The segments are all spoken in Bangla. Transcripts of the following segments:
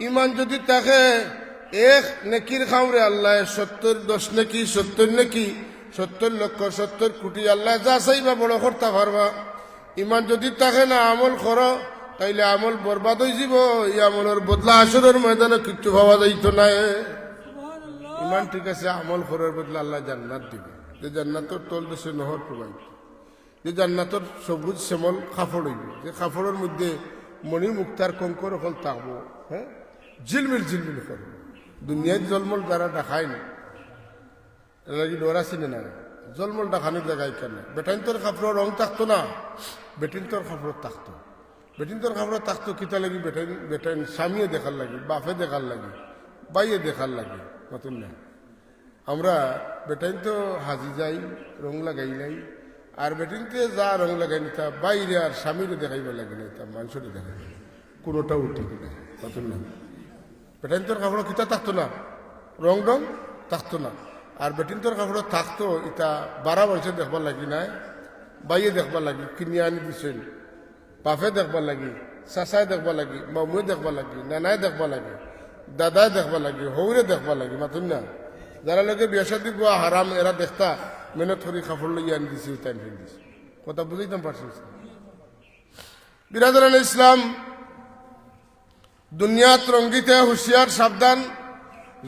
ইমান যদি থাকে এক নেকির খাওরে আল্লাহ 70 নেকি 70 নেকি 70,00,000 আল্লাহ যা চাইবা বড় করতে পারবা। ইমান যদি থাকে না আমল করো তাইলে আমল বরবাদ হয়ে যাব। এই আমলের বদলা আসরের ময়দানে কিচ্ছু পাওয়া যাইত না। ইমান ঠিক আছে, আমল করার বদলা আল্লাহ জান্নাত দিবে। যে জান্নাতের তল দেশে নহর প্রবাহিত, যে জান্নাতের সবুজ শ্যামল কাপড় হইব, যে কাপড়ের মধ্যে মণি মুক্তার কঙ্কর হল থাকবো। হ্যাঁ, ঝিলমিল ঝিলমিল করবো। দুনিয়ায় জলমল দ্বারা দেখায় না, এর লাগি ডরা চিনে না। জলমল দেখানোর জায়গায় কেন? বেটাইন তোর কাপড়ের রং থাকতো না, বেটিন তোর কাপড় থাকতো। বেটিন তোর কাপড় থাকতো কিতা লাগি? বেটাইন স্বামীও দেখার লাগে, বাপে দেখার লাগে, বাইয়ে দেখার লাগে। নতুন না, আমরা বেটাইন তো হাজি যাই রং লাগাই নাই, আর বেটিনতে যা রং লাগাই নিতা বাইরে আর স্বামীরে দেখাইবার লাগে না, তা মানুষের দেখাই কোনোটা উঠে কিনা। নতুন না, বেটাইন তোর কাপড় কিতা থাকতো না, রং রং থাকতো না। আর বেটিন তোর কাপড় থাকতো, ইটা 12 বছর দেখবার লাগি নাই, বাইয়ে দেখবার লাগি, কিনে আনি দিছেন, বাপে দেখবার লাগি, চাচাই দেখবার লাগি, মামুয়ে দেখবার লাগি, নানাই দেখবার লাগে, দাদাই দেখবার লাগি, হৌরে দেখবার লাগি। মাতুন না, যারা লোকে বিয়া শাদী গোয়া হারাম এরা দেখতা মেহনত করে কাপড় লইয়া আনি দিছি, টাইম ফেল দিছি। কথা বুঝাইতাম পারছি? বিরাদরান ইসলাম, দুনিয়াত রঙ্গিতে হুঁশিয়ার সাবধান।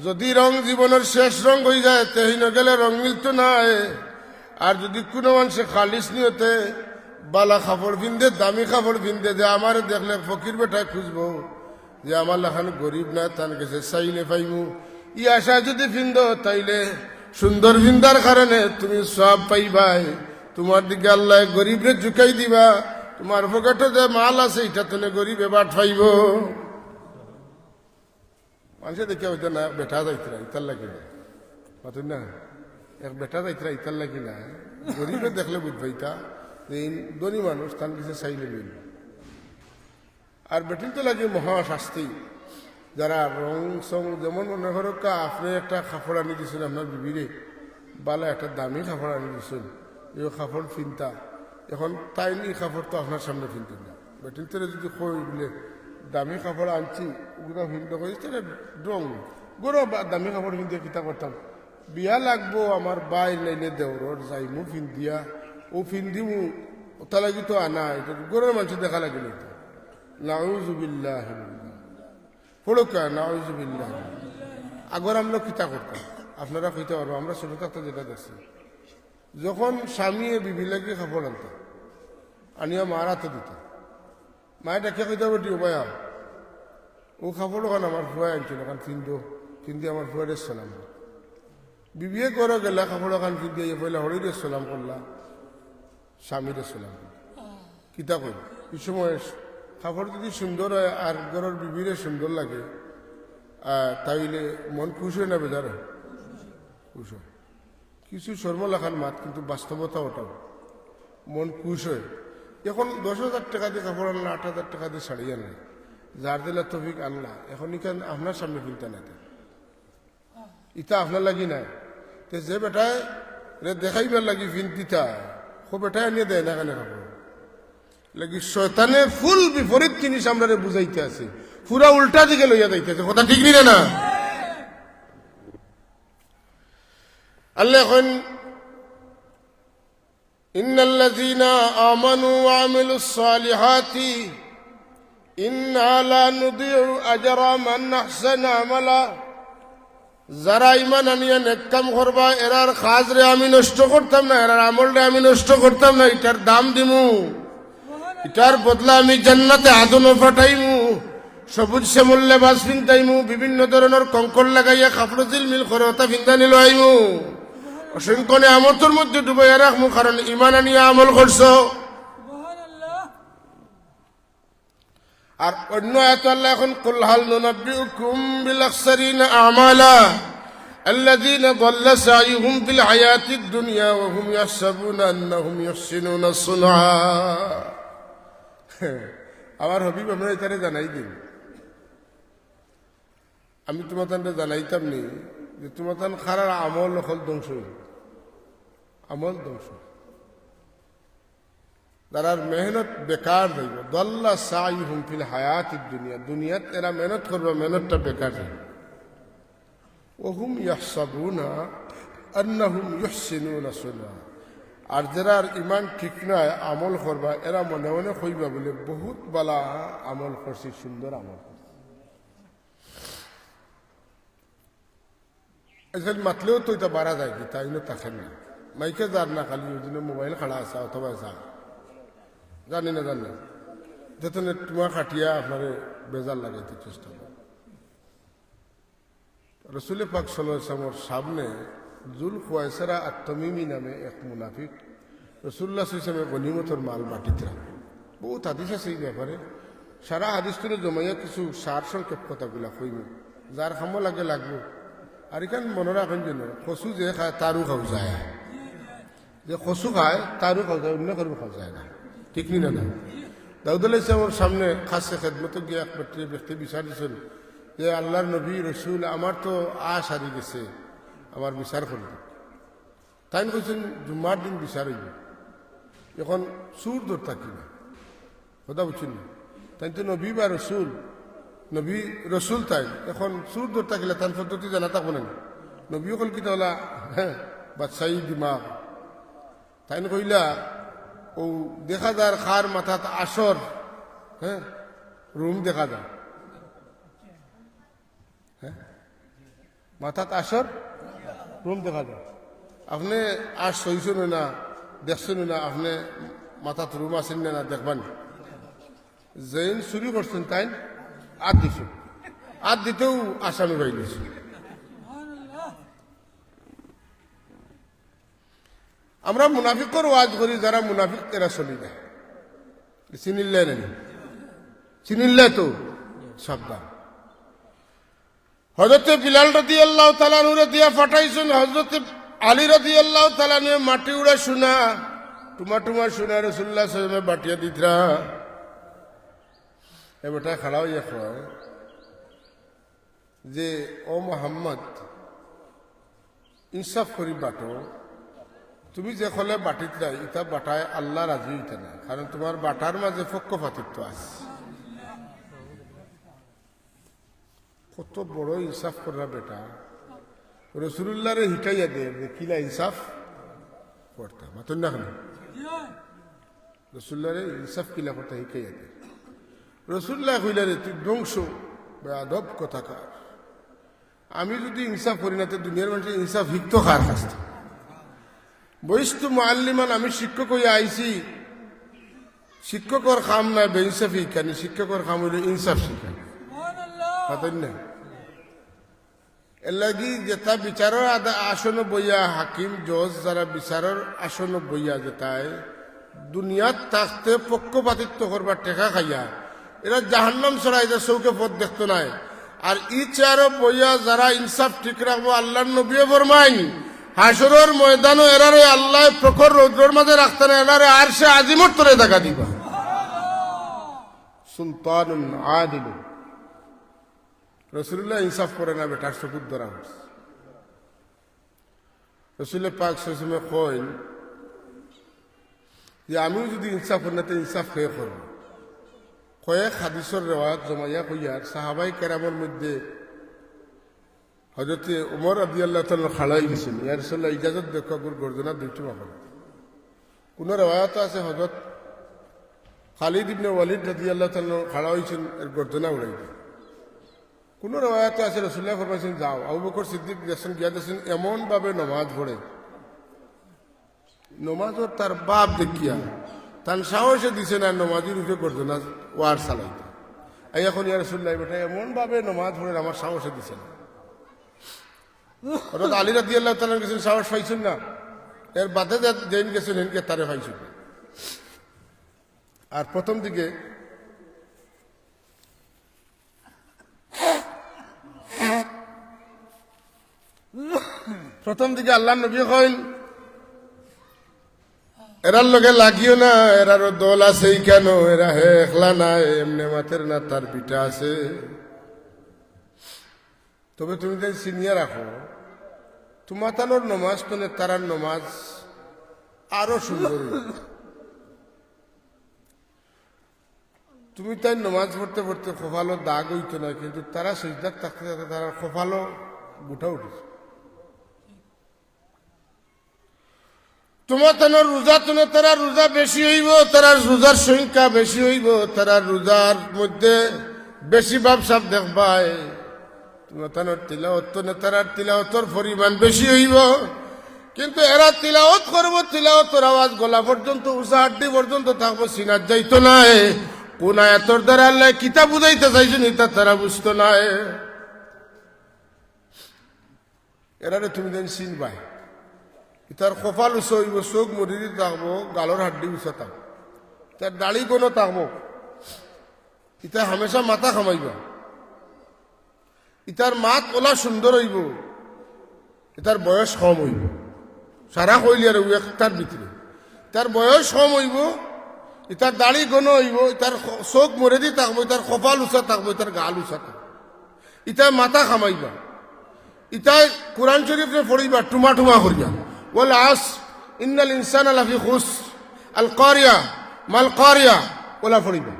যদি রং জীবনের শেষ রং হয়ে যায় তেহিন গেলে রং মিলত না। আর যদি কোনো মানুষে খালিস নিয়তে বালা কাপড় পিনদে, দামি কাপড় পিনদে, যে আমার দেখলে ফকির বেটায় খুঁজবো, যে আমার লেখান গরিব না, তার কাছে চাইলে পাইমু, ই আশায় যদি পিন্দ তাইলে সুন্দর পিন্দার কারণে তুমি সব পাইবাই। তোমার দিকে আল্লাহ গরিবরে ঝুঁকাই দিবা। তোমার পকেটে যে মাল আছে এটা তুমি গরিবে বাট পাইব। মানুষে দেখে হইতো না বেটা যাইতরা ইতার লাগি না, পাতুন না, এক বেটা যাইতরা ইতার লাগি না। গরিবে দেখলে বুঝবাইতা যে ধনী মানুষ, তার কিছু চাইলে মিলবে। আর বেটিন তো লাগে মহাশাস্তি। যারা রং সং, যেমন মনে করো আপনি একটা কাপড় আনি দিয়েছেন আপনার বিবিরে, বালা একটা দামি কাপড় আনি দিয়েছেন, এই কাপড় ফিনতা, এখন তাই এই কাপড় তো আপনার সামনে ফিনতেন না। বেটিন তোরে যদি কই বলে দামি কাপড় আনছি ওগুলো ফিনতে কই, তাহলে রং গরো দামি কাপড় ফিনতে কিতা করতাম, বিয়া লাগবো আমার বাই লাইনে দেওর যাইমু ফিন দিয়া, ও ফিন দিমু, ওটা লাগি তো আনা, এটা গরুর মানুষ দেখা লাগিল। নাউজুবিল্লাহ পড়ুকা, নাউজুবিল্লাহ। আগর আমরা কিতা করতাম, আপনারা কইতে পারবো, আমরা ছোট থাকতে যেটা দেখছি, যখন স্বামী বিবি লাগে কাপড় আনতাম, আনিয়া মার হাতে দিত, মায়ের ডাকিয়া কইতে পারটি উপায়া ও কাপড় ওখানে আমার ফুয়াই আনছিল, ওখান ফিন্দি আমার ফুয়ারে সালাম। বিবিয়ে করো গেলা কাপড় ওখান ফিন্দি পয়লা হরিরে সালাম করলা, স্বামীরে সালাম কিতা কই। এই সময় কাপড় যদি সুন্দর হয় আর ঘরের বিবিরে সুন্দর লাগে, তাইলে মন খুশ হয় না, বেজার হয়? খুশ হয়। কিছু শর্মলাখান মাত, কিন্তু বাস্তবতা ওটাও মন খুশ হয়। এখন 10,000 টাকা দিয়ে কাপড় আনলা, 8,000 টাকা দিয়ে শাড়ি আনলা, যার দিলা তফিক আনলা, এখন এখান আপনার সামনে ফিনতে না, ইটা আপনার লাগি নাই। যে বেটায় দেখাইবার লাগি ফিন দিতা, সো বেটায় আনিয়ে দেয় না কেন কাপড় লাগি? শয়তানে ফুল বিপরীত জিনিস আমরা বুঝাইতে আছে, পুরা উল্টা দিকে লইয়া যাইতেছে। কথা ঠিক নিলে না? আল্লাহ এখন ইন্নাল্লাযীনা আমানু ওয়া আমিলুস সালিহাতি ইন্না লা নুদিউ আজরা মান আহসানা আমালা। যারা ইমান আনিয়া নেক কাম করবা, এরার কাজরে আমি নষ্ট করতাম না, এরার আমলরে আমি নষ্ট করতাম না, এটার দাম দিমু, এটার বদলা আমি জান্নাতে আদনও পাঠাইমু, সবুজ শ্যামল লেবাস ফিন্দাইমু, বিভিন্ন ধরনের কঙ্কর লাগাইয়া কাপড় জিলমিল করে ওটা ফিন্দানি লইমু, অসংখ্য নিয়ামতের মধ্যে ডুবাইয়া রাখমু, কারণ ইমান আনিয়া আমল করছো। আর অন্য আয়াতে আল্লাহ এখন কুল হাল নুনাব্বিউকুম বিল আখসারিনা আমালা আল্লাযীনা দাল্লা সাইয়ুহুম ফিল হায়াতিদ দুনিয়া ওয়া হুম ইয়াহসাবুনা আন্নাহুম ইহসিনুনা সুনআ। আমার হবিব আমরা এটারে জানাই দিন, আমি তোমাদের জানাইতাম নি যে তোমাদের খারাপ আমল হল ধ্বংস, আমল ধ্বংস। যারার মেহনত বেকার যাইব, দল্লা সাইহুম ফিল হায়াতিদ দুনিয়া, দুনিয়াত এরা মেহনত করবে, মেহনতটা বেকার যাইব। ওহুম ইয়াহসাবুনা আন্নাহুম ইউহসিনুনা সুনআ, আর যারার ইমান ঠিক নয় আমল করবা, এরা মনে মনে কইবা বলে বহুত বালা আমল করছি, সুন্দর আমল করছি। এসব মাতলেও তো এটা বাড়া যায় কি, তাই না থাকে না, মাইকে যার না খালি ওই জন্য মোবাইল খাড়া আসা অথবা আসা জানি না যাতে তোমার খাটিয়া আপনার বেজার লাগাইতে চেষ্টা করে। রসুল পাক সাল্লাল্লাহু আলাইহি ওয়াসাল্লামের সামনে জুল খুয়াইসারা আত-তামিমি নামে এক মুনাফিক রসুল্লাহ সাল্লাল্লাহু আলাইহি ওয়াসাল্লামের গনিমতের মাল বাটিতে রাখে। বহুত হাদিস আছে এই ব্যাপারে, সারা হাদিস তুলে জমাইয়া কিছু সার সংক্ষেপ কথাগুলা কইব, যার খামো লাগে লাগবো। আর এখান মনে রাখেন যেন কচু যে খায় তারও খাওয়া যায়, যে কচু খায় তারও খাওয়া যায়, অন্য কারো খাওয়া যায় না, ঠিক নি না? দাউদ আলাইহিস সালামের সামনে খাসে খেদমতে গিয়ে এক ব্যক্তি বিচার দিয়েছেন যে আল্লাহর নবী রসুল, আমার তো আশ হারিয়ে গেছে, আমার বিচার করবে। তাই কইছেন জুম্মার দিন বিচার হইব, এখন সুর দূর থাকি না, কথা বুঝছেন না? তাই তো নবী বা রসুল, নবী রসুল তাই এখন সুর দূর থাকিলে তার পদ্ধতি জানা থাকবো না। নবীও কল কি তাহলে হ্যাঁ বাদশাহী দিমাগ, তাই কইলা ও দেখা যার খার মাথাত আসর, হ্যাঁ রুম দেখা যায়, হ্যাঁ মাথাত আসর রুম দেখা যায়। আপনি আশ সইছেন না, দেখছেন না, আপনি মাথাত রুম আছেন না দেখবেন। যেন চুরি করছেন তাই আদ দিছেন, আদ দিতেও আসামি পাইলেছে। আমরা মুনাফিকর ওয়াজ করি, যারা মুনাফিক এরা চলি যায়, চিনিল্লাই নানি, চিনিল্লাই তো সাবধান। হযরতে বিলাল রাদিয়াল্লাহু তাআলা আনহুরে দিয়া ফাটাইছেন, হযরতে আলী রাদিয়াল্লাহু তাআলা আনহু মাটি উড়া শোনা টুমা শোনা রাসূলুল্লাহ সাল্লাল্লাহু আলাইহি ওয়াসাল্লাম বাটিয়া দিতরা। এ বেটা খাড়া হইয়া কয় যে ও মুহাম্মদ, ইনসাফ করি বাটো, তুমি যে কলে বাটিত রাই ইটা বাটায় আল্লাহ রাজি হইতে না, কারণ তোমার বাটার মাঝে পক্ষপাতিত্ব আছে। কত বড় ইনসাফ করা বেটা, রসুল্লাহরে হিটাইয়া দে কিলা ইনসাফ করতাম মাতন না, কেন রসুল্লাহরে ইনসাফ কিলা করতে হিটাইয়া দে। রসুল্লাহ কইলারে তুই ধ্বংস বেয়াদব কথাকার, আমি যদি ইনসাফ করি না তো দুনিয়ার মানুষের ইনসাফ হিক্ত কার কাছ থেকে? বৈস্তু মুআল্লিমান, আমি শিক্ষক হইয়া আইছি, শিক্ষকর কাম নাই বেইনসাফি শিখানি, শিক্ষকর কাম হইল ইনসাফ শিখানি, পাতেন না? এর লাগি যেটা বিচারের আসন বইয়া হাকিম জজ যারা বিচারের আসন বইয়া যেটায় দুনিয়াত থাকতে পক্ষপাতিত্ব করবার টেকা খাইয়া এরা জাহান্নাম ছড়া এদের চৌকে পথ দেখতো নাই। আর ই চেয়ারও বইয়া যারা ইনসাফ ঠিক রাখবো, আল্লাহর নবীয়ে ফরমাইন হাসরের ময়দানও এরারে আল্লাহ প্রখর রৌদ্রের মাঝে রাখতে না, এরারে আর সে আজিমত তোরে দেখা দিবা। সুলতানুন আদিলুন, রসুল্লাহ ইনসাফ করে না বেটার চকুর ধরা হচ্ছে। রসুল্লাহ পাক সসমে কইন যে আমিও যদি ইনসাফ করি না তো ইনসাফ খেয়ে করবো। কয়েক হাদিসের রেওয়ায়াত জমাইয়া কইয়ার সাহাবাই কেরামের মধ্যে হযরতে উমর রাদিয়াল্লাহু তাআলা খাড়াই গেছেন, ইয়া রাসূলুল্লাহ ইজাজত দেখো গুর গর্দনা দুইটি মাখন। কোন রেওয়ায়াত আছে হযরত খালিদ ইবনে ওয়ালিদ রাদিয়াল্লাহু তাআলা খাড়া হইছেন, এর গর্দনা উড়াই দেন। কোন রেওয়ায়াত আছে রাসূলুল্লাহ ফরমাইছেন যাও। আবু বকর সিদ্দিক গেছেন, গিয়া দেখেন এমন ভাবে নামাজ পড়ে, নমাজও তার বাপ দেখিয়া তার সাহসে দিছে না নমাজের রূপে গর্দনা ওয়ার চালাইতে। এই এখন ইয়া রাসূলুল্লাহ বেটা এমন ভাবে নমাজ পড়ে আমার সাহসে দিছে না। হযরত আলী রাদিয়াল্লাহু তাআলা গেছেন, সাহস পাইছেন না, এর বাদে যেন গেছেন হেনকে তারে পাইছেন। আর প্রথম দিকে আল্লাহ নবী কইন এরার লগে লাগিও না, এরারও দল আছে কেন, এরা হে একলা না, এমনি মাথের না তার পিঠা আছে। তবে তুমি তাই চিনিয়ে রাখো তোমার তানোর নমাজ তোলে তারার নমাজ আরো সুন্দর। তুমি তাই নমাজ পড়তে পড়তে কপালও দাগ হইতো না, কিন্তু তারা সিজদাত থাকতে থাকতে তারা কপালও গুঠা উঠেছে। তোমার তেন রোজা তুলে তারা রোজা বেশি হইব, তারা রোজার সংখ্যা বেশি হইব, তারা রোজার মধ্যে বেশি ভাবসাব দেখবায়। তোমার তেন তিলাওয়াত তারা তিলাওয়াতর পরিমাণ বেশি হইব, কিন্তু এরা তিলাওয়াত করবো, তিলাওয়াতর আওয়াজ গলা পর্যন্ত উষা হাড্ডি পর্যন্ত থাকবো, সিনার যাইতো নাই। কোন আয়াতর দ্বারা আল্লাহ কিতাব বুঝাইতে চাইছেন এটা তারা বুঝতো নাই। এরারে তুমি দেন চিনবাই, তার কপাল উঁচু হইব, চোখ মরিদি থাকবো, গালর হাড্ডি উঁচা থাকবো, তার দাড়ি কোনো থাকবো, ইতার হামেশা মাথা খামাইবা, ইতার মাত ওলা সুন্দর হইব, এটার বয়স কম হইব। সারা কইলি আর একটার ভিতরে তার বয়স কম হইব, ইতার দাড়ি ঘন হইব, ইতার চোখ মরেদি থাকবো, ইতার কপাল উঁচা থাকবো, ইতার গাল উঁচা থাকবো, ইতার মাথা খামাইবা, ইতাই কোরআন শরীফ পড়িবা টুমা টুমা করিয়া। ওয়াল আস ইন্নাল ইনসানা লাফি খুস আল কারিয়া মাল কারিয়া ওলা পড়িবা।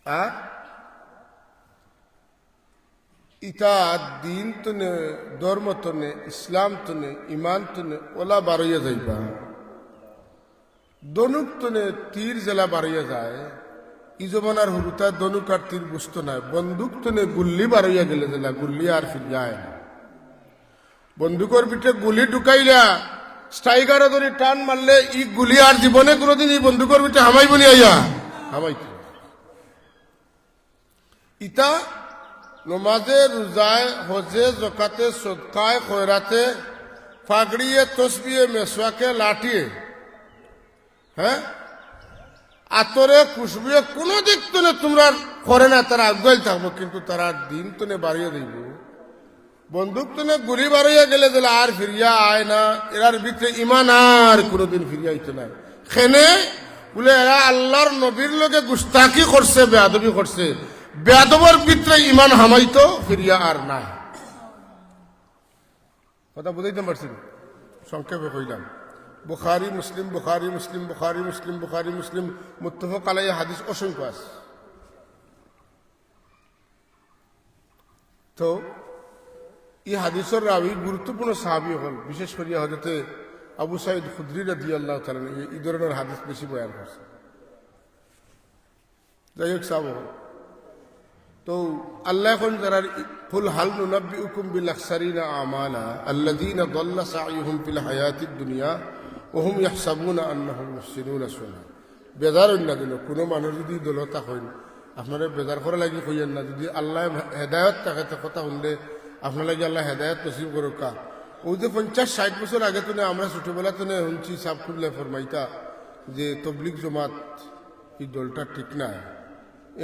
আর ইতা দিন তনে, ধর্ম তনে, ইসলাম তনে, ইমান তনে ওলা বারইয়া যাইবা। দনুক তনে তীর জেলা বারইয়া যায়, ই জমানার হুরুতা দনুক আর তীর বুঝতো না। বন্দুক তনে গুল্লি বারইয়া গেলে জেলা গুল্লি আর ফিরিয়ায় না। বন্দুকের ভিতরে গুলি ঢুকাইলা স্ট্রাইকার ধরে টান মারলে ই গুলি আর জীবনে কোনোদিন এই বন্দুকের ভিতরে হামাইব নি আইয়া হামাইত। ইতা নমাজে, রোজায়, হজে, জকাতে, সদকায়, খয়রাতে, ফাগড়িয়ে, তসবিয়ে, মেসওয়াকে, লাঠিয়ে, হ্যাঁ আতরে, খুশবুয়ে কোনো দিক তনে তোমরা করে না, তারা আগুয়াল থাকবো, কিন্তু তারা দিন তনে বাড়িয়ে দিব। বন্দুক তনে গুলি বাড়িয়ে গেলে দিলে আর ফিরিয়া আয় না, এরার ভিতরে ইমান আর কোনোদিন ফিরিয়া আইতো না। খেনে বলে এরা আল্লাহর নবীর লোকে গুস্তাকি করছে, বেয়াদবি করছে, বেয়াদবর ভিতরে ইমান হামাইতো, ফিরিয়া আর না। কথা বুঝাইতে পারছি, সংক্ষেপে কইলাম। বুখারী মুসলিম, বুখারী মুসলিম, বুখারী মুসলিম, বুখারী মুসলিম মুত্তাফাক আলাইহি হাদিস অসংখ্য আছে। তো এই হাদিসের রাবি গুরুত্বপূর্ণ সাহাবী হল, বিশেষ করে হযরতে আবু সাঈদ খুদরি রাদিয়াল্লাহু তাআলা এই ধরনের হাদিস বেশি বয়ান করছে। যাই হোক সাহাব, তো আল্লাহ এখন যারা কুল হাল নুনাব্বিউকুম বিল আখসারিনা আমালা আল্লাযীনা দাল্লা সাইয়ুহুম ফিল হায়াতিদ দুনিয়া ওয়া হুম ইয়াহসাবুনা আন্নাহুম মুহসিনুনা সুন্নাহ। বেজার হইন না দিল, কোনো মানুষ যদি দলতা হইন আপনারা বেজার করা লাগি কইয়েন না। যদি আল্লাহ হেদায়ত থাকে কথা শুনলে আপনার লাগে আল্লাহ হেদায়ত নসিব করুকা। ওই যে 50-60 বছর আগে তো আমরা ছোটবেলা তো শুনছি সাব খুললে ফরমাইতা যে তবলিগ জমাত এই দলটা ঠিক না।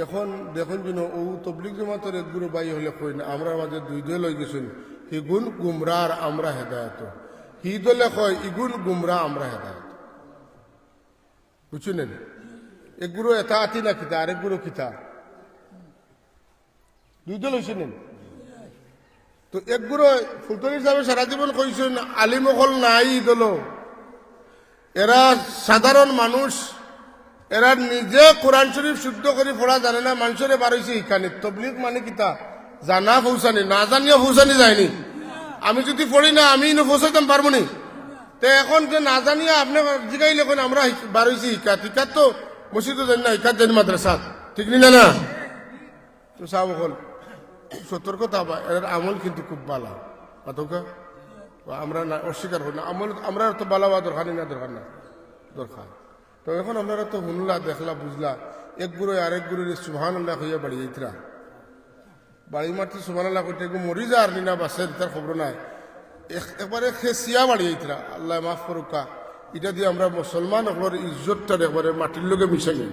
এখন দেখুন যেন ও তবলিগ জমাতের একগুলো বাই হলে কই না, আমরা মাঝে দুই দল হয়ে গেছেন, হিগুন গুমরা আর আমরা হেদায়ত। হি দলে কয় ইগুন গুমরা আমরা হেদায়ত, বুঝছেন? একগুলো এটা আতি না কিতা, আরেকগুলো কিতা, দুই দল হয়েছেন। তো একগুলো ফুলতলি সাহেব সারা জীবন কইছেন আলিমকল নাই দল, এরা সাধারণ মানুষ, এরা নিজে কোরআন শরীফ শুদ্ধ করে পড়া জানে না, মানুষের বারইছে ইখানে। তবলিগ মানে কিতা জানা পৌঁছানি, না জানিয়া পৌঁছানি যায়নি। আমি যদি পড়ি না আমি পৌঁছাইতাম পারবো নি? তো এখন যে না জানিয়া আপনি জিগাইলে কোন আমরা বারইছি হিকাত, হিকাত তো মসজিদও জানি না, হিকাত জানি মাদ্রাসা, ঠিক নি না? না তো সাহেব হল সতর্কতা বা এর আমল কিন্তু খুব ভালো পাতকা, আমরা না অস্বীকার করি না। আমল আমরা তো ভালো হওয়া দরকার না, দরকার না, দরকার। তো এখন আপনারা তো শুনলা, দেখলা, বুঝলা, এক গুরু আরেক গুরুর সুবহানাল্লাহ হইয়া বাড়ি যাইতরা, বাড়ি মারতে সুবহানাল্লাহ করতে মরি যা আর নিনা বাসের তার খবর নাই, একবারে খেসিয়া বাড়ি যাইতরা। আল্লাহ মাফ করুকা। এটা দিয়ে আমরা মুসলমান হলোর ইজ্জতটা একবারে মাটির লোকে মিশাই যাই।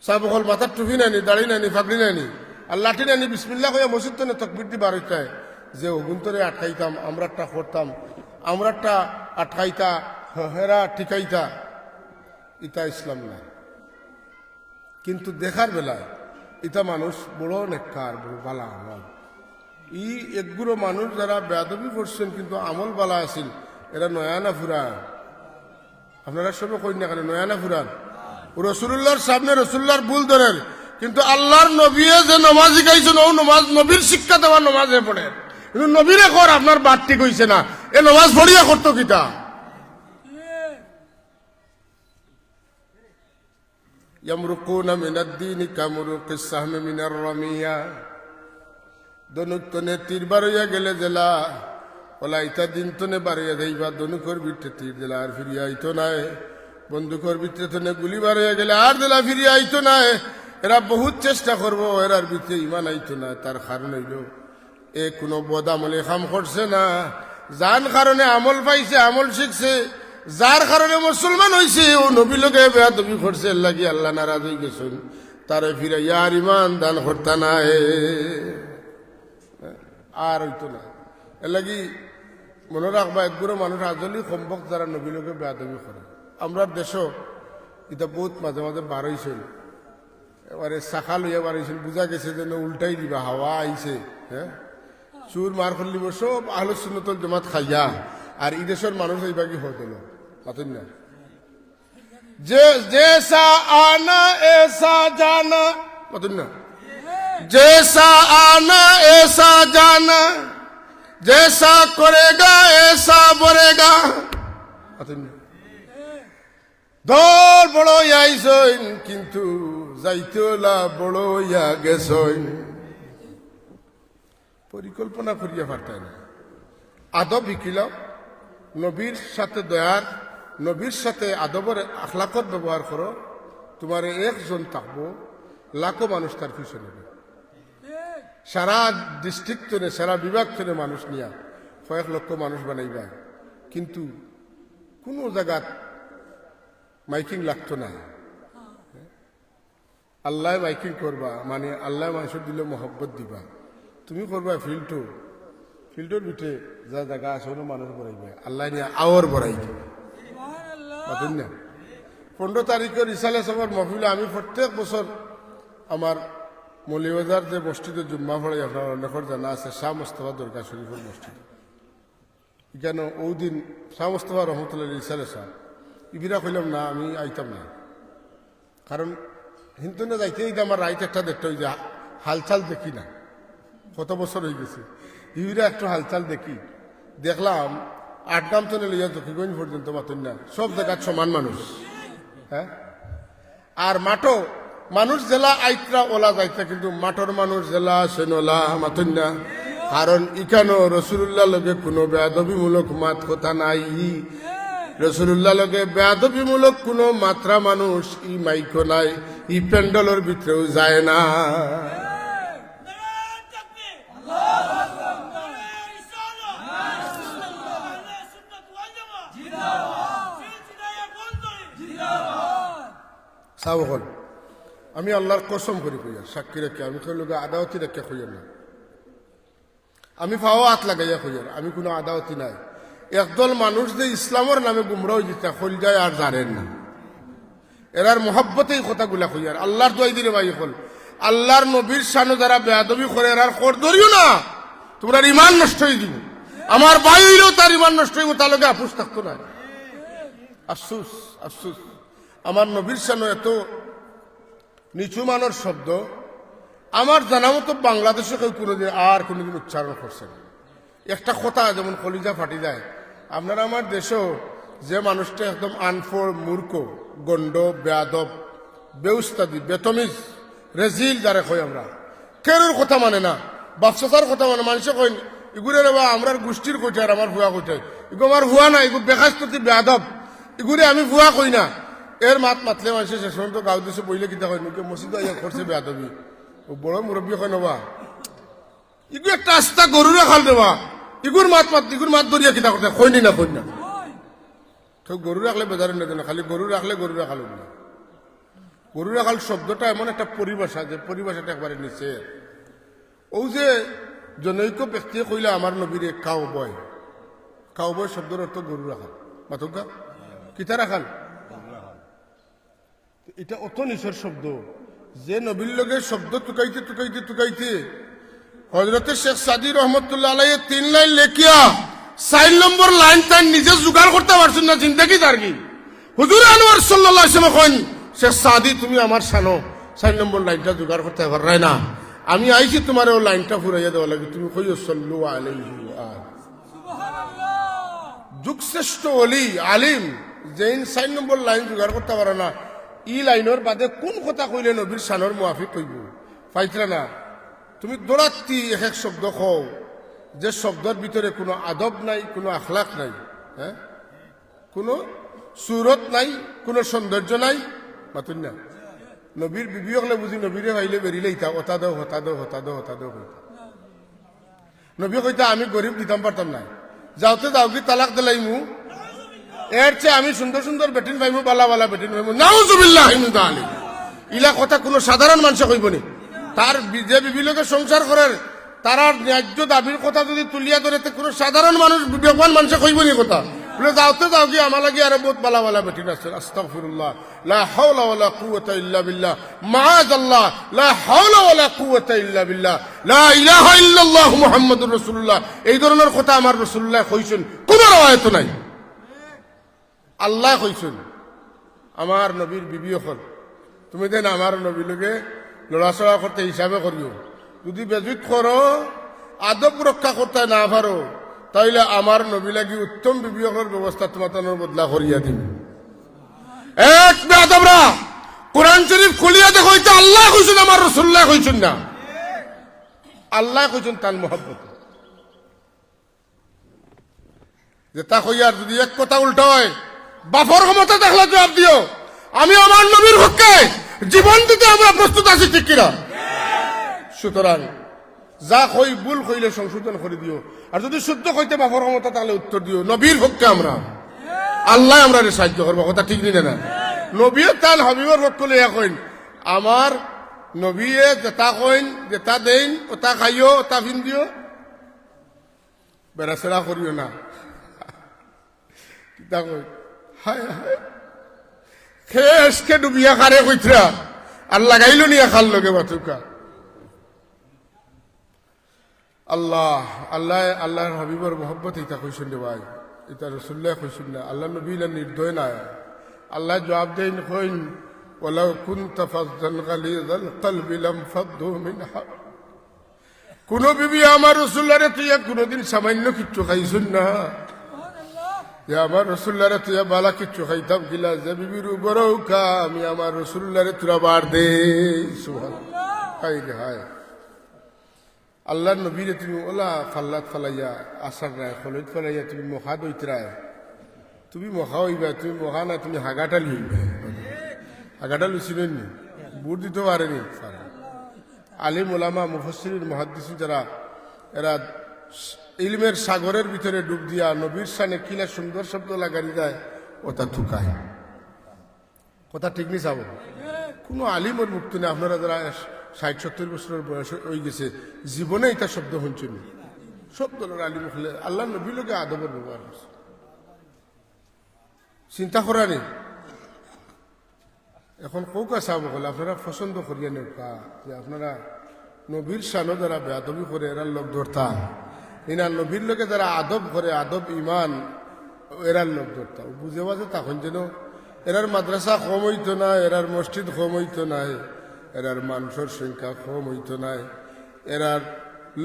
সাহেব হল মাথার টুপি নাইনি, দাড়ি নাইনি, ফাগড়ি নাইনি, আর লাঠি নাইনি, বিসমিল্লাহ হইয়া মসজিদ তো তকবির দি বার হইতে যে অগুন্তরে আটকাইতাম, আমরাটা করতাম, আমরাটা আটকাইতা, হেরা ঠিকাইতা, ইতা ইসলাম না। কিন্তু দেখার বেলায় ইতা মানুষ বড় নেককার, বড় বালা আমল। ই একগুলো মানুষ যারা বেয়াদবি করছেন কিন্তু আমল বালা আছিল, এরা নয়া না ফুরা, আপনারা সবে কই না কেন নয়া না ফুরান রসুল্লাহর সামনে রসুল্লাহর ভুল ধরেন কিন্তু আল্লাহর নবী যে নমাজ শিখাইছেন ও নমাজ নবীর শিক্ষা দেওয়ার নমাজে পড়ে কিন্তু নবীরে কর আপনার বাদ ঠিক হইছে না এ নমাজ পড়িয়া করতো কিতা ইয়ামরুকুনা মিনাদ-দীনি কামরুকিস সাহমি মিনার রামিয়া দনুতনে তীর বারইয়া গেলে জেলা ওলা ইতা দিন তনে বারইয়া যাইবা দনুকর বিটে তীর দিলা আর ফিরিয়া আইতো নাই বন্দুকর ভিতরে তনে গুলি বারইয়া গেলে আর দিলা ফিরিয়া আইতো নাই এরা বহুত চেষ্টা করবো এরার ভিতরে ইমান আইতো না তার কারণ হইল এ কোনো বদামলে কাম করছে না যার কারণে আমল পাইছে আমল শিখছে যার কারণে মুসলমান হয়েছে ও নবী লোকে বেয়াদবি করছে লাগি আল্লাহ নারাজ হয়ে গেছেন তারে ফিরে ইয়ার ইমান দান করতা না আর হইতো না এর লাগি মনে রাখবা একগুলো মানুষ আজলি সম্ভব যারা নবী লোকে বেয়াদবি করে আমরা দেশও এটা বহুত মাঝে মাঝে বার হয়েছিল এবারে শাখা লইয়া বার হয়েছিল বুঝা গেছে যে উল্টাই দিবা হাওয়া আইছে হ্যাঁ চুর মার করলিব সব আহলে সুন্নাতুল জামাত খাইয়া আর এই দেশের মানুষ এইবাকি হতেল পাতেন না জেসা আনা এসা জানা পাতেন না জেসা আনা এসা জানা জেসা করেগা এসা বরেগা পাতেন না দল বড় আইসইন কিন্তু যাইতলা বড় ইয়া গেছইন পরিকল্পনা করিয়া পারতাই না আদব শিকিল নবীর সাথে দয়ার নবীর সাথে আদবের আখলাকত ব্যবহার করো তোমার একজন থাকবো লাখো মানুষ তার পিছনে সারা ডিস্ট্রিক্ট থেকে সারা বিভাগ থেকে মানুষ নিয়া কয়েক লক্ষ মানুষ বানাইবা কিন্তু কোনো জায়গাত মাইকিং লাগতো না আল্লাহ মাইকিং করবা মানে আল্লাহ মানুষের দিলে মহব্বত দিবা তুমি করবা ফিল্ডের ভিতরে যা জায়গা আছে ওরা মানুষ বড়াইবে আল্লাহ নিয়ে আওয়ার বড়াইবে বুঝলেন না 15 তারিখের ইসালে সবার মহফিলে আমি প্রত্যেক বছর আমার মৌলিবাজার যে মসজিদে জুম্মা পড়াই আপনার অনেকের জানা আছে শাহ মোস্তফা দরগা শরীফের মসজিদ এখানে ওই দিন শাহ মোস্তফা রহমতুল্লাহ ইসালে শাহ ইবিরা কইলাম না আমি আইতাম না কারণ হিন্দু না যাইতেই আমার রাইট একটা দেখতে ওই যে হালচাল দেখি না কত বছর হয়ে গেছে ইবিরা একটু হালচাল দেখি দেখলাম আটগাম তো লইয়া জকিগঞ্জ পর্যন্ত মাতুন না সব জায়গার সমান মানুষ হ্যাঁ আর মাঠও মানুষ জেলা আইত্রা ওলা যাইতা কিন্তু মাঠর মানুষ জেলা সেনলা মাতুন না কারণ ইখানো রসুল্লাহ লগে কোনো বেয়াদবিমূলক মাত কথা নাই রসুল্লাহ লগে বেয়াদবিমূলক কোনো মাত্রা মানুষ ই মাইকো নাই ই প্যান্ডলের ভিতরেও যায় না সাবকল আমি আল্লাহর কসম করি কইয়া সাক্ষী রেখে আমি কই লোক আদাওয়াতি রেখে কইয়ার না আমি ফাও হাত লাগাইয়া কইয়ার আমি কোনো আদাওয়াতি নাই একদল মানুষ যে ইসলামের নামে গুমরা হয়ে যেতে হল যায় আর জানেন না এরার মহব্বতে এই কথাগুলা কইয়ার আল্লাহর দোয়াই দিলে ভাই হল আল্লাহর নবীর শানে যারা বেয়াদবি করে এরার খোর ধরিও না তোমরা ইমান নষ্ট হয়ে দিব আমার ভাই হইলেও তার ইমান নষ্ট হইব তার লগে আপুস থাকতো না আফসুস আফসুস আমার নবীর শানে এত নিচু মানের শব্দ আমার জানা মতো বাংলাদেশে কেউ কোনোদিন আর কোনোদিন উচ্চারণ করছে না একটা কথা যেমন কলিজা ফাটি যায় আপনারা আমার দেশেও যে মানুষটা একদম আনফোর মূর্খ গণ্ড বেয়াদব বেউস্তাদি বেতমিজ রেজিল যারে কই আমরা কেউর কথা মানে না বাপসার কথা মানে মানুষে কই ইগুরে রেবা আমরার গোষ্ঠীর কইটার আমার ভুয়া কইটাই ইগো আমার ভুয়া না ইগো বেখাস্তি বেয়াদব ইগুরে আমি ভুয়া কই না এর মাত মাতলে মানুষের শেষ পর্যন্ত গাঁও দেশে বইলে কিতা হয় নাকি মসজিদ করছে বেয়াদবি ও বড় মুরব্বী হয় নবা ইগু একটা আস্তা গরুরে খাল দেবা ইগুর মাত ধরিয়া কিতা করতে কইনি না তো গরু রাখলে বেজারের না খালি গরু রাখলে গরু রাখালো না গরু রাখাল শব্দটা এমন একটা পরিভাষা যে পরিভাষাটা একবারে নিচে ও যে জনৈক ব্যক্তিয়ে কইলে আমার নবীরে কাউ বয় শব্দের অর্থ গরু রাখাল মাতকা কিতা রাখাল এটা অত নিচের শব্দ যে নবীর লগে শব্দ টুকাইতে হজরতে শেখ সাদি রহমতুল্লাহ আলাইহি 3 লাইন লেখিয়া 4 নম্বর লাইন তার নিজে জোগাড় করতে পারছেন না জিন্দগি তার কি হুজুর আনোয়ার সাল্লাল্লাহু আলাইহি ওয়াসাল্লাম কইন শেখ সাদি তুমি আমার শানো 4 নম্বর লাইনটা জোগাড় করতে পাররাই না, আমি আইছি তোমার ওই লাইনটা ফুরাইয়া দেওয়া লাগে, তুমি কইও সাল্লু আলাইহি ওয়া যুগশ্রেষ্ঠ ওলি আলিম যেইন 4 নম্বর লাইন জোগাড় করতে পারে না, ই লাইনের বাদে কোন কথা কইলে নবীর শানোর মুআফিক কইব পাইতরা না। তুমি দৌড়াত্তি এক এক শব্দ কও যে শব্দের ভিতরে কোনো আদব নাই, কোনো আখলাক নাই, হ্যাঁ, কোনো সুরত নাই, কোনো সৌন্দর্য নাই, মাতুন না। নবীর বিবি হলে বুঝি নবীরে ভাইলে বেরিলে ইতা হতা দাও হতা দাও হতা দাও হতা দাও কইতা। নবী কইতা আমি গরিব দিতাম পারতাম না, যাওতে যাও কি তালাক দিলাইমু, এর চেয়ে আমি সুন্দর সুন্দর বেটিন পাইমু, বালা বালা বেটিন পাইমু, নাউজুবিল্লাহি মিন যালিক। ইলা কথা কোনো সাধারণ মানুষে কইব নি? তার যে বিবি লোকে সংসার করার তার ন্যায্য দাবির কথা যদি তুলিয়া ধরে কোনো সাধারণ মানুষ বিবেকবান মানুষে কইব নি কথা? বলে যাওতে যাও কি আমার লাগে আরো বহুত বালা বালা বেটিন আছে, আস্তাগফিরুল্লাহ, লা হাওলা ওয়ালা কুওয়াতা ইল্লা বিল্লাহ, মাআযাল্লাহ, লা হাওলা ওয়ালা কুওয়াতা ইল্লা বিল্লাহ, লা ইলাহা ইল্লাল্লাহ মুহাম্মাদুর রাসূলুল্লাহ। এই ধরনের কথা আমার রাসূলুল্লাহ কইছেন, কোনো রওয়ায়াত নাই, আল্লাহ কইছেন। আমার নবীর বিবি হল তুমি দেন আমার নবী লোকে লড়াচড়া করতে হিসাবে করিও, যদি বেজুত করো আদব রক্ষা করতে না পারো তাইলে আমার নবী লাগি উত্তম বিবিহর ব্যবস্থা তোমার বদলা করিয়া দিন। এক বেয়াদবরা কোরআন শরীফ খুলিয়া দেখো, এটা আল্লাহ কইছেন, আমার রাসূলুল্লাহ কইছেন না, আল্লাহ কইছেন তার মহব্বত। যে তা কইয়ার যদি এক কথা উল্টা হয়, বাপর ক্ষমতা দেখলে জবাব দিও, আমি আমার নবীর পক্ষে জীবন দিতে আমরা প্রস্তুত আছি, ঠিক কিনা? সুতরাং যা কই ভুল কইলে সংশোধন করে দিও, আর যদি শুদ্ধ কইতে বাপর ক্ষমতা তাহলে উত্তর দিও। নবীর পক্ষে আমরা, আল্লাহ আমরা সাহায্য করবো, কথা ঠিক নিলে না? নবী তার হাবিবর পক্ষ লইয়া কইন, আমার নবীয়ে যেটা কইন যেটা দেন ওটা খাইও ওটা ফিন্দিও, বেড়াচেরা করিও না। কিতা কই হায় হায় খেসকে ডুবিয়া খারে কইতরা আর লাগাইল নিয়া খাল লগে বাতুকা। আল্লাহ আল্লাহ আল্লাহর হাবিবর মোহব্বত ইতা কইছেন রে ভাই, ইতা রাসূলুল্লাহ কইছেন না, আল্লাহ নবী লা নির্দয় না। আল্লাহ জবাব দেন কইন ওয়ালাউ কুনতা ফাযযান গালিযাল কলবি লাম ফাদদু মিন হাওলিক। কোন বিবি আমার রাসূলুল্লাহরে তুই কোনদিন সামান্য কিচ্ছু খাইছুন না? আমার রাসূলুল্লাহরে তুই বালা কিচ্ছু খাইতাম গিলা, যে বিবির উপরেও খা, আমি আমার রাসূলুল্লাহরে তুরা বার দে। সুবহানাল্লাহ, হায় রে হায়। আল্লাহর নবীরে তুমি ওলা ফাল্লাত ফালাইয়া আসার রায় খলৈত ফালাইয়া তুমি মখা দইতরায়, তুমি মখা হইবা, তুমি মখা না, তুমি হাগাটালি হইবা। হাগাটা লুচিলেন নি, বুট দিতে পারেনি। আলিম ওলামা মুফাসসিরিন মুহাদ্দিসিন যারা, এরা ইলমের সাগরের ভিতরে ডুব দিয়া নবীর শানে কিলা সুন্দর শব্দ লাগাই যায়, ওটা ঠুকায়। কথা ঠিক নি চাব? কোনো আলিমের মুক্ত নেই। আপনারা যারা 60-70 বছরের বয়স হয়ে গেছে, জীবনে এটা শব্দ শুনছেন, শব্দ আলিম হলে আল্লাহ নবী লোকে আদবের ব্যবহার করছে, চিন্তা করা নেই। এখন কৌকা চাব হলে আপনারা পছন্দ করিয়া নেওয়া যে আপনারা নবীর শানও যারা বেআদবি করে এরার লোক ধরতা, ইনার নবীর লোকে যারা আদব করে, আদব ইমান, এরার লোক ধরতা বুঝে বাজে, তখন যেন এরার মাদ্রাসা কম হইতো না, এরার মসজিদ কম হইতো নাই, এরার মানুষের সংখ্যা কম হইতো নাই, এরার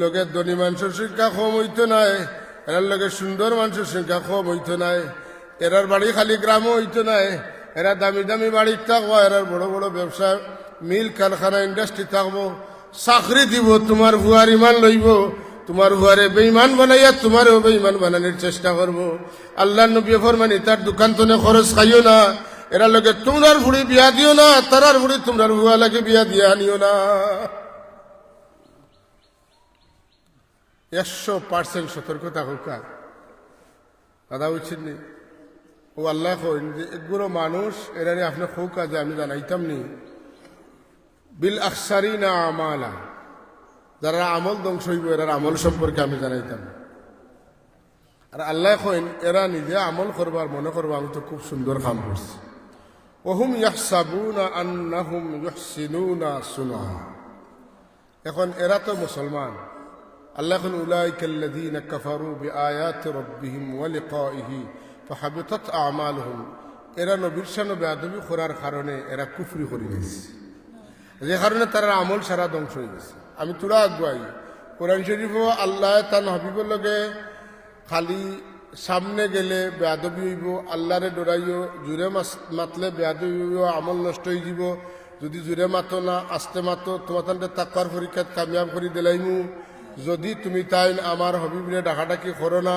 লোকের ধনী মানুষের সংখ্যা কম হইতো নাই, এরার লোকের সুন্দর মানুষের সংখ্যা কম হইতো নাই, এরার বাড়ি খালি গ্রামও হইতো নাই, এরা দামি দামি বাড়ি থাকবো, এরার বড় বড় ব্যবসা মিল কারখানা ইন্ডাস্ট্রি থাকবো, চাকরি দিব, তোমার ভুয়ার ইমান লইব, তোমার ভুয়ারে বেঈমান বানাইয়া তোমারও বেঈমান বানানোর চেষ্টা করবো। আল্লাহ নবী ফরমানি তার দোকান তো খরচ খাইও না, এরা লোকে তোমরার ভুড়ি বিয়া দিও না, তারার ভুড়ি তোমরার ভুয়া লাগে বিয়া দিয়া আনিও না। 100% সতর্কতা হোকা দাদা বুঝছেন নি? ও আল্লাহ কইন যে এগুলো মানুষ এরারে আপনার হোকা যে আমি জানাইতাম নি, বিল আখসারিনা আমালা, যারা আমল ধ্বংস হইব এরার আমল সম্পর্কে আমি জানাইতাম। আর আল্লাহ কইন এরা নিজে আমল করবার মনে করবো আমি তো খুব সুন্দর কাম করছি। ওহুম ইয়াহসাবুনা আন্নাহুম ইউহসিনুনা সুনআ। এখন এরা তো মুসলমান। আল্লাহ কইন উলাইকাল্লাযীনা কাফারু বিআয়াতি রাব্বিহিম ওয়া লিকাইহি ফাহাবিতাত আমালুহুম এরা নবীর শানে বেয়াদবি করার কারণে এরা কুফরি করে গেছে, যে কারণে তারা আমল সারা ধ্বংস হয়ে গেছে। আমি তোরা আগুয়াই কোরআন শরীফও আল্লাহ তার হাবিবর লগে খালি সামনে গেলে বেয়াদবি হইব, আল্লাহরে ডরাইও, জুড়ে মাতলে বেয়াদবি হইব, আমল নষ্ট হয়ে যাব। যদি জুড়ে মাতো না আস্তে মাতো তোমার তাকওয়ার পরীক্ষাত কামিয়াব করে দিলাইমু। যদি তুমি তাই আমার হবিবরে ডাকাডাকি করো না,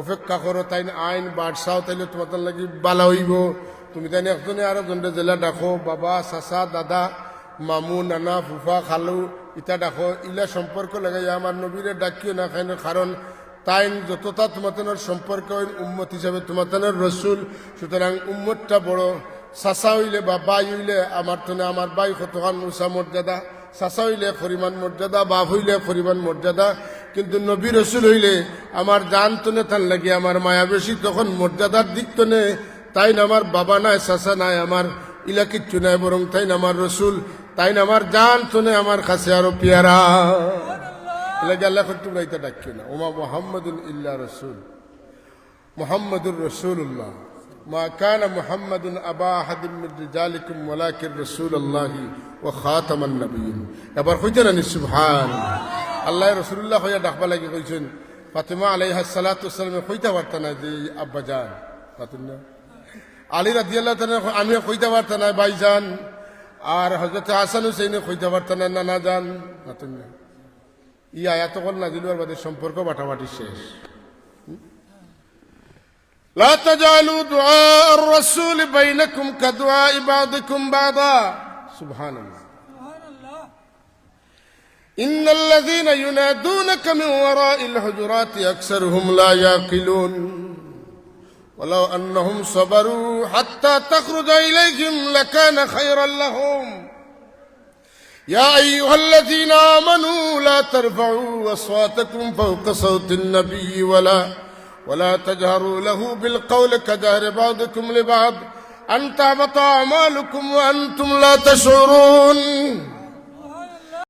অপেক্ষা করো, তাই আইন বাড়ছাও, তাইলে তোমার লাগি বালা হইব। তুমি তাই একজনে আরো জনরে জেলা ডাকো, বাবা চাচা দাদা মামু নানা ফুফা খালু ইটা ডাকো, ইলা সম্পর্ক লাগাই আমার নবীরে ডাকিও না খাই, কারণ তাই যতটা তোমার সম্পর্ক উম্মত হিসাবে তোমার রসুল। সুতরাং উম্মতটা বড়, চাচা হইলে বা বাই হইলে আমার তনে আমার বাই কতখান উষা মর্যাদা, চাচা হইলে পরিমাণ মর্যাদা, বাপ হইলে পরিমাণ মর্যাদা। কিন্তু নবী রসুল হইলে আমার জান তনে তার লাগে আমার মায়া বেশি, তখন মর্যাদার দিক তনে তাই আমার বাবা নাই চাচা নাই আমার ইলা কিচ্ছু নাই, বরং তাই আমার রসুল, তাই আমার জান তনে আমার কাছে আরো পেয়ারা। এলাকে আল্লাহ তোমরা এটা ডাকিও না, ওমা মুহাম্মাদুন ইল্লা রসুল, মুহাম্মাদুর রসুল্লাহ, মা কানা মুহাম্মাদুন আবা আহাদিম মিন রিজালিকুম ওয়ালাকিন রাসূলুল্লাহি ওয়া খাতামান নবিয়্যিন। এবার কইতে না সুবহানাল্লাহ। আল্লাহ রাসূলুল্লাহ হইয়া ডাকবা লাগি কইছেন, ফাতিমা আলাইহিস সালাতু ওয়াসসালাম কইতে পারতা না যে আব্বা জান, পাতুন না। আলী রাদিয়াল্লাহু তাআলা আমি কইতে পারতা না ভাইজান, আর হযরত হাসান হুসাইন কইতে পারতা না নানা জান, পাতুন না। ই আয়াত কল নাযিল হওয়ার বাদে সম্পর্ক বাটাবাটি শেষ। لا تجعلوا دعاء الرسول بينكم كدعاء بعضكم بعضا. سبحان الله. إن الذين ينادونك من وراء الحجرات أكثرهم لا يعقلون ولو أنهم صبروا حتى تخرج إليهم لكان خيرا لهم. يا أيها الذين آمنوا لا ترفعوا أصواتكم فوق صوت النبي ولا تجهروا له بالقول كجهر بعضكم لبعض أن تهبط أعمالكم وأنتم لا تشعرون.